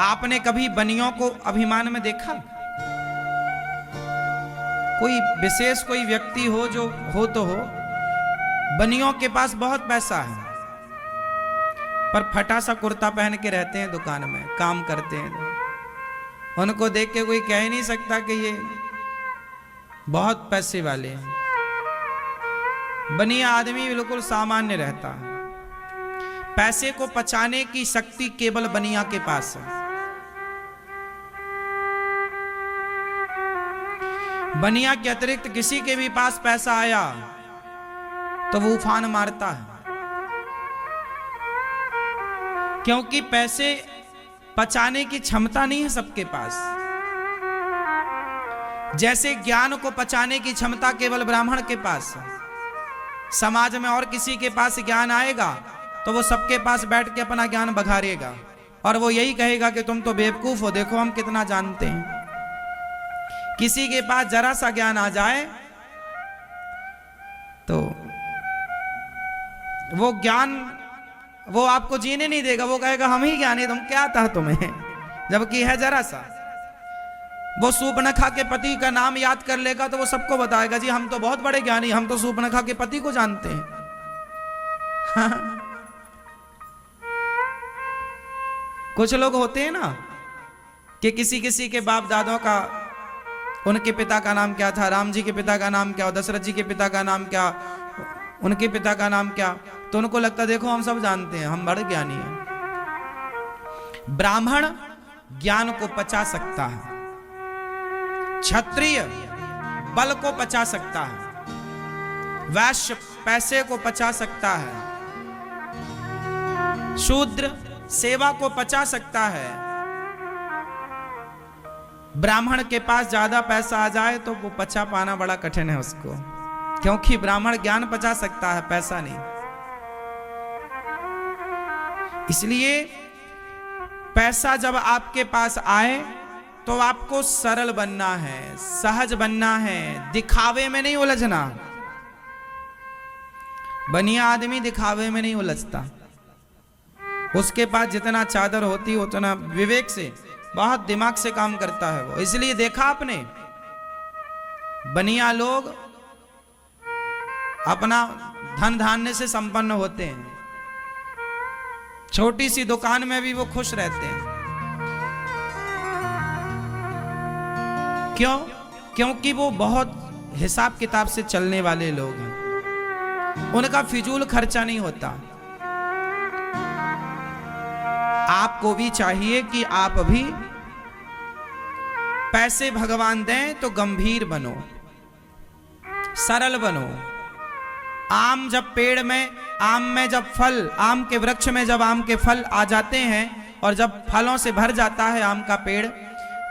आपने कभी बनियों को अभिमान में देखा? कोई विशेष कोई व्यक्ति हो जो हो तो हो, बनियों के पास बहुत पैसा है पर फटा सा कुर्ता पहन के रहते हैं, दुकान में काम करते हैं। उनको देख के कोई कह ही नहीं सकता कि ये बहुत पैसे वाले हैं। बनिया आदमी बिल्कुल सामान्य रहता है। पैसे को पचाने की शक्ति केवल बनिया के पास है। बनिया के अतिरिक्त किसी के भी पास पैसा आया तो वो उफान मारता है, क्योंकि पैसे पचाने की क्षमता नहीं है सबके पास। जैसे ज्ञान को पचाने की क्षमता केवल ब्राह्मण के पास है। समाज में और किसी के पास ज्ञान आएगा तो वो सबके पास बैठ के अपना ज्ञान बघारेगा और वो यही कहेगा कि तुम तो बेवकूफ हो, देखो हम कितना जानते हैं। किसी के पास जरा सा ज्ञान आ जाए तो वो ज्ञान वो आपको जीने नहीं देगा। वो कहेगा हम ही ज्ञानी, तुम क्या था तुम्हें, जबकि है जरा सा। वो सूर्पनखा के पति का नाम याद कर लेगा तो वो सबको बताएगा, जी हम तो बहुत बड़े ज्ञानी, हम तो सूर्पनखा के पति को जानते हैं। कुछ लोग होते हैं ना कि किसी किसी के बाप दादों का, उनके पिता का नाम क्या था, राम जी के पिता का नाम क्या, दशरथ जी के पिता का नाम क्या, उनके पिता का नाम क्या, तो उनको लगता देखो हम सब जानते हैं, हम बड़े ज्ञानी हैं। ब्राह्मण ज्ञान को पचा सकता है, क्षत्रिय बल को पचा सकता है, वैश्य पैसे को पचा सकता है, शूद्र सेवा को पचा सकता है। ब्राह्मण के पास ज्यादा पैसा आ जाए तो वो पचा पाना बड़ा कठिन है उसको, क्योंकि ब्राह्मण ज्ञान पचा सकता है, पैसा नहीं। इसलिए पैसा जब आपके पास आए तो आपको सरल बनना है, सहज बनना है, दिखावे में नहीं उलझना। बनिया आदमी दिखावे में नहीं उलझता। उसके पास जितना चादर होती है उतना विवेक से, बहुत दिमाग से काम करता है वो। इसलिए देखा आपने, बनिया लोग अपना धन धान्य से संपन्न होते हैं, छोटी सी दुकान में भी वो खुश रहते हैं। क्यों? क्योंकि वो बहुत हिसाब किताब से चलने वाले लोग हैं, उनका फिजूल खर्चा नहीं होता। आपको भी चाहिए कि आप भी पैसे भगवान दें तो गंभीर बनो, सरल बनो। आम जब पेड़ में, आम में जब फल, आम के वृक्ष में जब आम के फल आ जाते हैं और जब फलों से भर जाता है आम का पेड़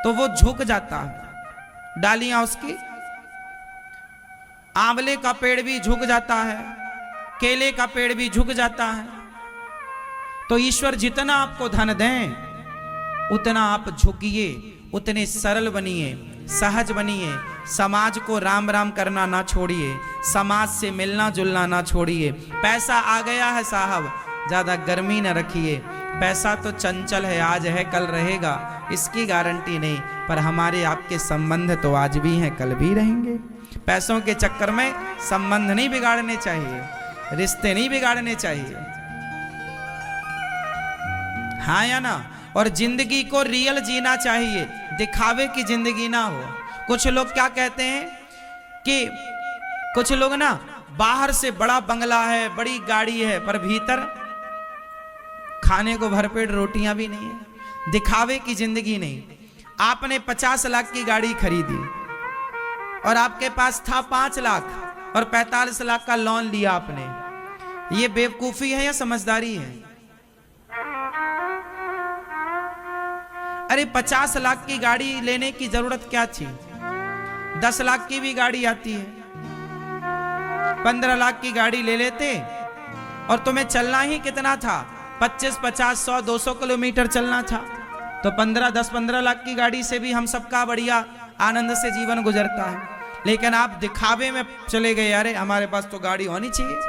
तो वो झुक जाता है, डालियां उसकी। आंवले का पेड़ भी झुक जाता है, केले का पेड़ भी झुक जाता है। तो ईश्वर जितना आपको धन दें उतना आप झुकिए, उतने सरल बनिए, सहज बनिए। समाज को राम राम करना ना छोड़िए, समाज से मिलना जुलना ना छोड़िए। पैसा आ गया है साहब, ज्यादा गर्मी न रखिए। पैसा तो चंचल है, आज है कल रहेगा, इसकी गारंटी नहीं, पर हमारे आपके संबंध तो आज भी हैं कल भी रहेंगे। पैसों के चक्कर में संबंध नहीं बिगाड़ने चाहिए, रिश्ते नहीं बिगाड़ने चाहिए, हाँ या ना। और जिंदगी को रियल जीना चाहिए, दिखावे की जिंदगी ना हो। कुछ लोग क्या कहते हैं कि कुछ लोग ना बाहर से बड़ा बंगला है, बड़ी गाड़ी है, पर भीतर खाने को भरपेट रोटियां भी नहीं है। दिखावे की जिंदगी नहीं। आपने 50 लाख की गाड़ी खरीदी और आपके पास था 5 लाख और 45 लाख का लोन लिया आपने, ये बेवकूफी है या समझदारी है? अरे 50 लाख की गाड़ी लेने की जरूरत क्या थी? 10 लाख की भी गाड़ी आती है, 15 लाख की गाड़ी ले लेते और तुम्हें चलना ही कितना था? 25, 50, 100, 200 किलोमीटर चलना था। तो 10-15 लाख की गाड़ी से भी हम सबका बढ़िया आनंद से जीवन गुजरता है। लेकिन आप दिखावे में चले गए, अरे हमारे पास तो गाड़ी होनी चाहिए।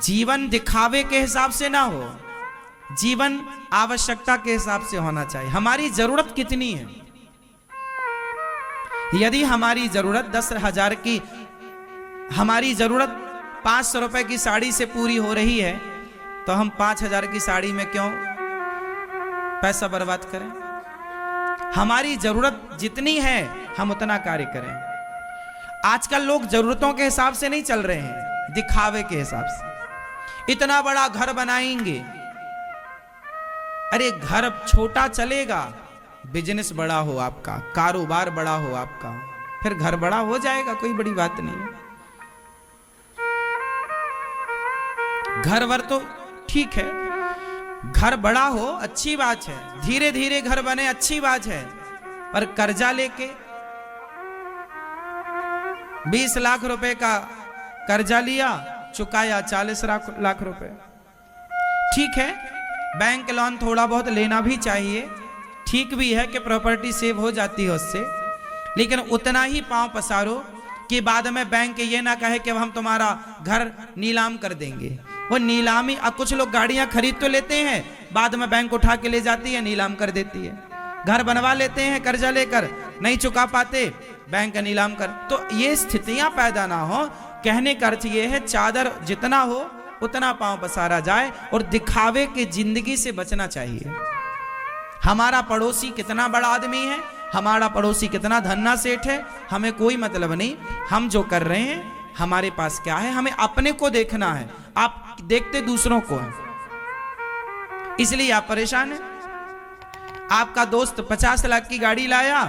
जीवन दिखावे के हिसाब से ना हो, जीवन आवश्यकता के हिसाब से होना चाहिए। हमारी जरूरत कितनी है? यदि हमारी जरूरत 10,000 की, हमारी जरूरत 500 रुपए की साड़ी से पूरी हो रही है, तो हम 5,000 की साड़ी में क्यों पैसा बर्बाद करें? हमारी जरूरत जितनी है हम उतना कार्य करें। आजकल लोग जरूरतों के हिसाब से नहीं चल रहे हैं, दिखावे के हिसाब से। इतना बड़ा घर बनाएंगे, अरे घर छोटा चलेगा, बिजनेस बड़ा हो आपका, कारोबार बड़ा हो आपका, फिर घर बड़ा हो जाएगा, कोई बड़ी बात नहीं है। घर वर तो ठीक है, घर बड़ा हो अच्छी बात है, धीरे धीरे घर बने अच्छी बात है, पर कर्जा लेके 20 लाख रुपए का कर्जा लिया, चुकाया 40 लाख रुपए। ठीक है, बैंक लोन थोड़ा बहुत लेना भी चाहिए, ठीक भी है कि प्रॉपर्टी सेव हो जाती है उससे, लेकिन उतना ही पांव पसारो कि बाद में बैंक ये ना कहे कि हम तुम्हारा घर नीलाम कर देंगे। वो नीलामी, अब कुछ लोग गाड़ियां खरीद तो लेते हैं, बाद में बैंक उठा के ले जाती है, नीलाम कर देती है। घर बनवा लेते हैं कर्जा लेकर, नहीं चुका पाते, बैंक नीलाम कर। तो ये स्थितियां पैदा ना हो। कहने का अर्थ ये है, चादर जितना हो उतना पांव पसारा जाए और दिखावे की जिंदगी से बचना चाहिए। हमारा पड़ोसी कितना बड़ा आदमी है, हमारा पड़ोसी कितना धन्ना सेठ है, हमें कोई मतलब नहीं। हम जो कर रहे हैं, हमारे पास क्या है, हमें अपने को देखना है। आप देखते दूसरों को है, इसलिए आप परेशान हैं। आपका दोस्त 50 लाख की गाड़ी लाया,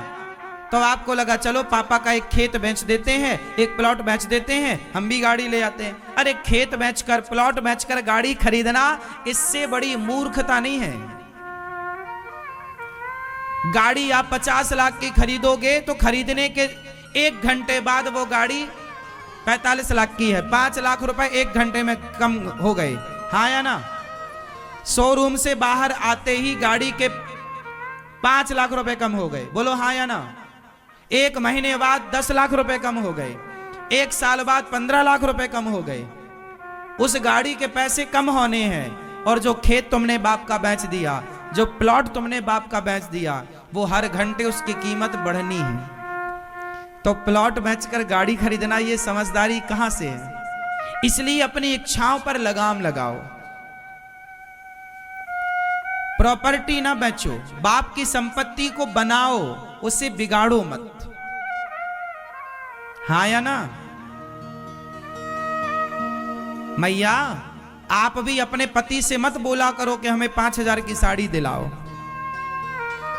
तो आपको लगा चलो पापा का एक खेत बेच देते हैं, एक प्लॉट बेच देते हैं, हम भी गाड़ी ले आते हैं। अरे खेत बेचकर, प्लॉट बेचकर गाड़ी खरीदना, इससे बड़ी मूर्खता नहीं है। गाड़ी आप 50 लाख की खरीदोगे तो खरीदने के 1 घंटे बाद वो गाड़ी 45 लाख की है। 5 लाख रुपए 1 घंटे में कम हो गए, हाँ या ना? शोरूम से बाहर आते ही गाड़ी के 5 लाख रुपए कम हो गए, बोलो हाँ या ना? 1 महीने बाद 10 लाख रुपए कम हो गए, 1 साल बाद 15 लाख रुपए कम हो गए। उस गाड़ी के पैसे कम होने हैं, और जो खेत तुमने बाप का बेच दिया, जो प्लॉट तुमने बाप का बेच दिया, वो हर घंटे उसकी कीमत बढ़नी है। तो प्लॉट बेचकर गाड़ी खरीदना, ये समझदारी कहां से है? इसलिए अपनी इच्छाओं पर लगाम लगाओ। प्रॉपर्टी ना बेचो, बाप की संपत्ति को बनाओ, उसे बिगाड़ो मत, हाँ या ना? मैया, आप भी अपने पति से मत बोला करो कि हमें 5,000 की साड़ी दिलाओ,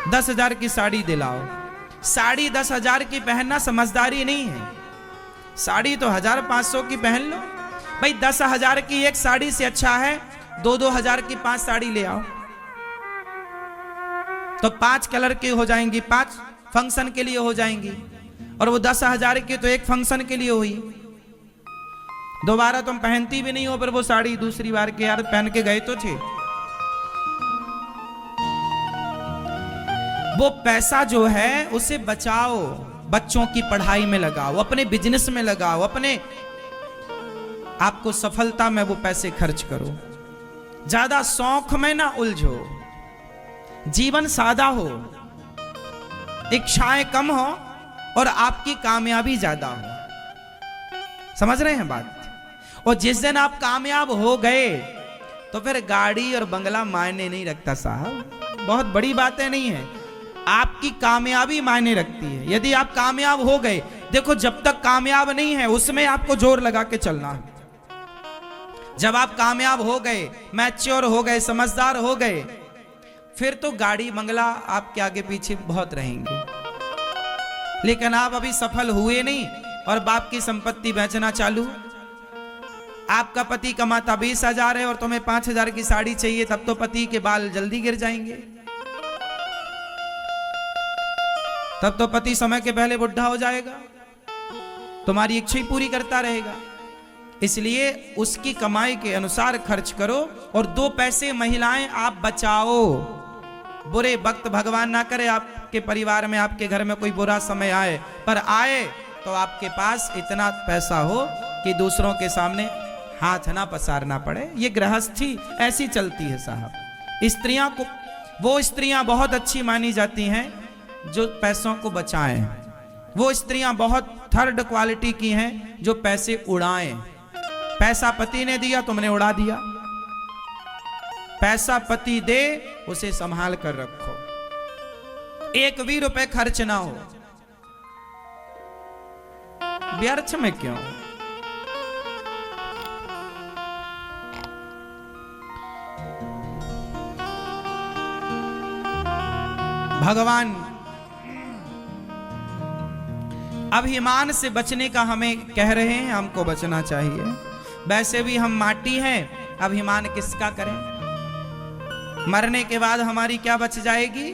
10,000 की साड़ी दिलाओ। साड़ी 10,000 की पहनना समझदारी नहीं है। साड़ी तो 1,500 की पहन लो भाई। 10,000 की एक साड़ी से अच्छा है 2,000 की 5 साड़ी ले आओ, तो 5 कलर की हो जाएंगी, 5 फंक्शन के लिए हो जाएंगी, और वो 10,000 की तो एक फंक्शन के लिए हुई। दोबारा तुम पहनती भी नहीं हो, पर वो साड़ी दूसरी बार के यार पहन के गए तो थे। वो पैसा जो है उसे बचाओ, बच्चों की पढ़ाई में लगाओ, अपने बिजनेस में लगाओ, अपने आपको सफलता में वो पैसे खर्च करो। ज्यादा शौक में ना उलझो, जीवन सादा हो, इच्छाएं कम हो और आपकी कामयाबी ज्यादा हो। समझ रहे हैं बात? और जिस दिन आप कामयाब हो गए तो फिर गाड़ी और बंगला मायने नहीं रखता साहब, बहुत बड़ी बातें नहीं है। आपकी कामयाबी मायने रखती है। यदि आप कामयाब हो गए, देखो जब तक कामयाब नहीं है उसमें आपको जोर लगा के चलना है। जब आप कामयाब हो गए, मैच्योर हो गए, समझदार हो गए, फिर तो गाड़ी बंगला आपके आगे पीछे बहुत रहेंगे। लेकिन आप अभी सफल हुए नहीं और बाप की संपत्ति बेचना चालू। आपका पति कमाता 20,000 है और तुम्हें 5,000 की साड़ी चाहिए, तब तो पति के बाल जल्दी गिर जाएंगे, तब तो पति समय के पहले बुढ़ा हो जाएगा, तुम्हारी इच्छा ही पूरी करता रहेगा। इसलिए उसकी कमाई के अनुसार खर्च करो और 2 पैसे महिलाएं आप बचाओ। बुरे वक्त भगवान ना करे आपके परिवार में, आपके घर में कोई बुरा समय आए, पर आए तो आपके पास इतना पैसा हो कि दूसरों के सामने हाथ ना पसारना पड़े। ये गृहस्थी ऐसी चलती है साहब, स्त्रियां को, वो स्त्रियां बहुत अच्छी मानी जाती हैं जो पैसों को बचाएं। वो स्त्रियां बहुत थर्ड क्वालिटी की हैं जो पैसे उड़ाएं। पैसा पति ने दिया, तुमने उड़ा दिया। पैसा पति दे, उसे संभाल कर रखो, एक भी रुपए खर्च ना हो। व्यर्थ में क्यों? भगवान अभिमान से बचने का हमें कह रहे हैं, हमको बचना चाहिए। वैसे भी हम माटी हैं, अभिमान किसका करें? मरने के बाद हमारी क्या बच जाएगी?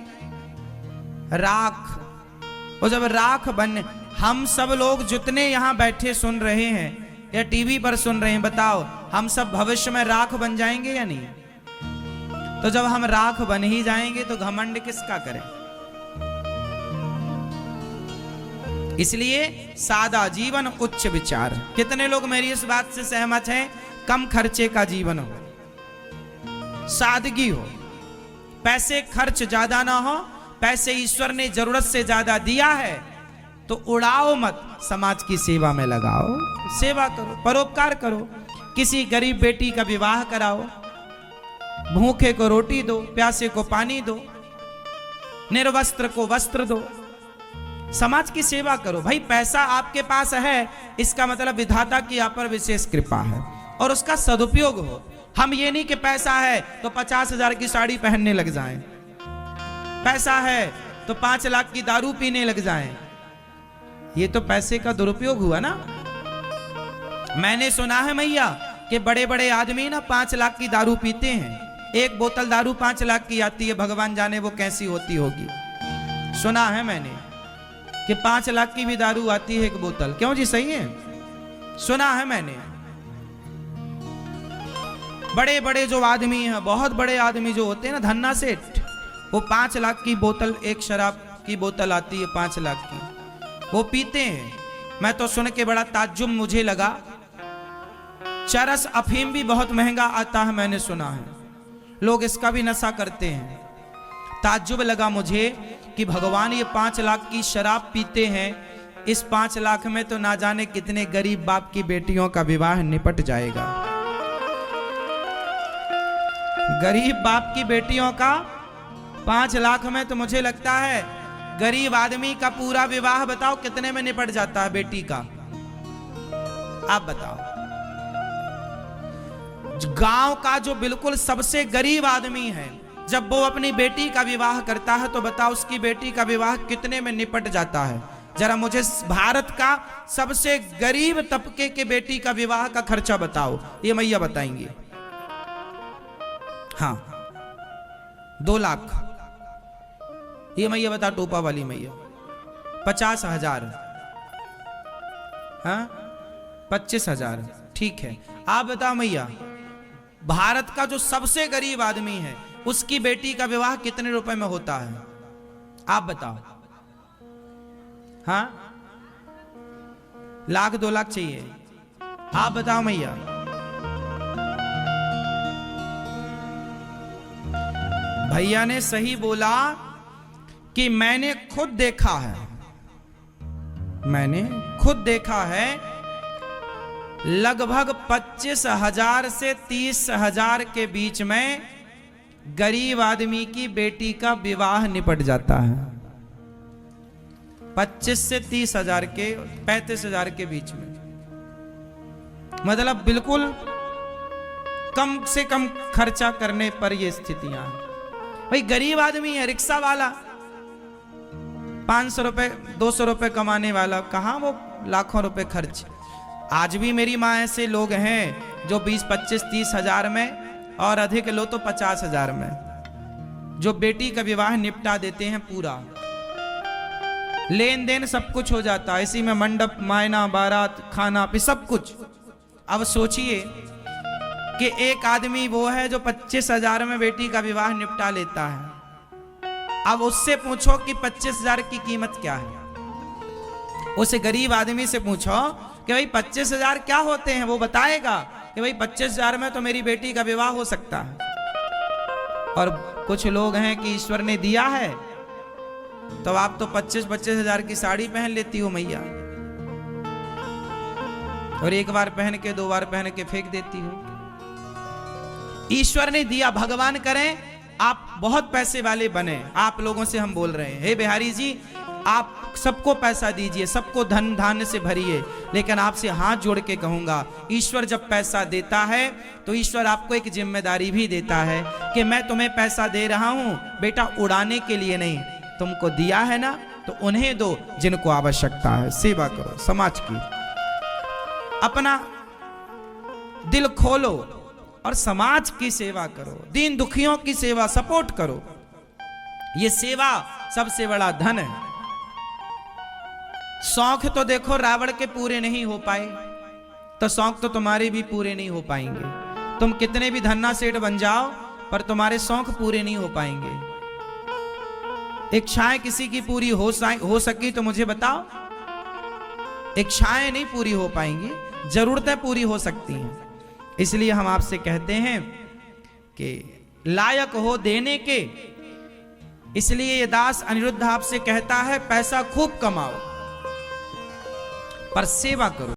राख। और जब राख बन, हम सब लोग जितने यहां बैठे सुन रहे हैं या टीवी पर सुन रहे हैं, बताओ हम सब भविष्य में राख बन जाएंगे या नहीं? तो जब हम राख बन ही जाएंगे तो घमंड किसका करें? इसलिए सादा जीवन उच्च विचार। कितने लोग मेरी इस बात से सहमत हैं? कम खर्चे का जीवन हो, सादगी हो, पैसे खर्च ज्यादा ना हो। पैसे ईश्वर ने जरूरत से ज्यादा दिया है तो उड़ाओ मत, समाज की सेवा में लगाओ, सेवा करो, परोपकार करो। किसी गरीब बेटी का विवाह कराओ, भूखे को रोटी दो, प्यासे को पानी दो, निर्वस्त्र को वस्त्र दो, समाज की सेवा करो। भाई पैसा आपके पास है, इसका मतलब विधाता की आप पर विशेष कृपा है और उसका सदुपयोग हो। हम ये नहीं कि पैसा है तो 50,000 की साड़ी पहनने लग जाएं, पैसा है तो 5 लाख की दारू पीने लग जाएं। ये तो पैसे का दुरुपयोग हुआ ना। मैंने सुना है मैया कि बड़े बड़े आदमी ना 5 लाख की दारू पीते हैं। एक बोतल दारू 5 लाख की आती है, भगवान जाने वो कैसी होती होगी। सुना है मैंने कि 5 लाख की भी दारू आती है एक बोतल। क्यों जी, सही है? सुना है मैंने। बड़े बड़े जो आदमी हैं, बहुत बड़े आदमी जो होते हैं ना, धन्ना सेठ, वो 5 लाख की बोतल, एक शराब की बोतल आती है 5 लाख की, वो पीते हैं। मैं तो सुन के बड़ा ताज्जुब मुझे लगा। चरस अफीम भी बहुत महंगा आता है, मैंने सुना है, लोग इसका भी नशा करते हैं। ताज्जुब लगा मुझे कि भगवान ये 5 लाख की शराब पीते हैं, इस 5 लाख में तो ना जाने कितने गरीब बाप की बेटियों का विवाह निपट जाएगा। गरीब बाप की बेटियों का 5 लाख में तो मुझे लगता है गरीब आदमी का पूरा विवाह बताओ कितने में निपट जाता है बेटी का? आप बताओ। गांव का जो बिल्कुल सबसे गरीब आदमी है, जब वो अपनी बेटी का विवाह करता है तो बताओ उसकी बेटी का विवाह कितने में निपट जाता है? जरा मुझे भारत का सबसे गरीब तबके के बेटी का विवाह का खर्चा बताओ, ये मैया बताएंगी। हाँ, 2 लाख। ये मैया बता, टोपा वाली मैया 50,000। हाँ, 25,000। ठीक है, आप बताओ मैया, भारत का जो सबसे गरीब आदमी है उसकी बेटी का विवाह कितने रुपए में होता है? आप बताओ। हाँ, 1 लाख 2 लाख चाहिए? आप बताओ मैया। भैया ने सही बोला कि मैंने खुद देखा है, मैंने खुद देखा है, लगभग 25,000 से 30,000 के बीच में गरीब आदमी की बेटी का विवाह निपट जाता है। 25 से 30,000 के, 35,000 के बीच में, मतलब बिल्कुल कम से कम खर्चा करने पर ये स्थितियां हैं। भाई गरीब आदमी है, रिक्शा वाला, 500 रुपए 200 रुपए कमाने वाला, कहां वो लाखों रुपए खर्च। आज भी मेरी माँ ऐसे लोग हैं जो 20, 25, 30,000 में और अधिक लो तो 50,000 में जो बेटी का विवाह निपटा देते हैं। पूरा लेन देन सब कुछ हो जाता है, इसी में मंडप, मायना, बारात, खाना पी सब कुछ। अब सोचिए कि एक आदमी वो है जो 25,000 में बेटी का विवाह निपटा लेता है। अब उससे पूछो कि 25,000 की कीमत क्या है। उस गरीब आदमी से पूछो कि भाई 25,000 क्या होते हैं, वो बताएगा कि भाई 25,000 में तो मेरी बेटी का विवाह हो सकता है। और कुछ लोग हैं कि ईश्वर ने दिया है तो आप तो 25-25 हजार की साड़ी पहन लेती हो मैया, और एक बार पहन के 2 बार पहन के फेंक देती हो। ईश्वर ने दिया, भगवान करें आप बहुत पैसे वाले बने। आप लोगों से हम बोल रहे हैं, हे बिहारी जी, आप सबको पैसा दीजिए, सबको धन धान्य से भरिए, लेकिन आपसे हाथ जोड़ के कहूंगा, ईश्वर जब पैसा देता है तो ईश्वर आपको एक जिम्मेदारी भी देता है कि मैं तुम्हें पैसा दे रहा हूं बेटा, उड़ाने के लिए नहीं, तुमको दिया है ना तो उन्हें दो जिनको आवश्यकता है। सेवा करो समाज की, अपना दिल खोलो और समाज की सेवा करो, दीन दुखियों की सेवा, सपोर्ट करो। ये सेवा सबसे बड़ा धन है। शौक तो देखो रावण के पूरे नहीं हो पाए, तो शौक तो तुम्हारे भी पूरे नहीं हो पाएंगे। तुम कितने भी धन्ना सेठ बन जाओ पर तुम्हारे शौक पूरे नहीं हो पाएंगे। इच्छाएं किसी की पूरी हो सकी तो मुझे बताओ। इच्छाएं नहीं पूरी हो पाएंगी, जरूरतें पूरी हो सकती हैं। इसलिए हम आपसे कहते हैं कि लायक हो देने के, इसलिए ये दास अनिरुद्ध आपसे कहता है पैसा खूब कमाओ पर सेवा करो।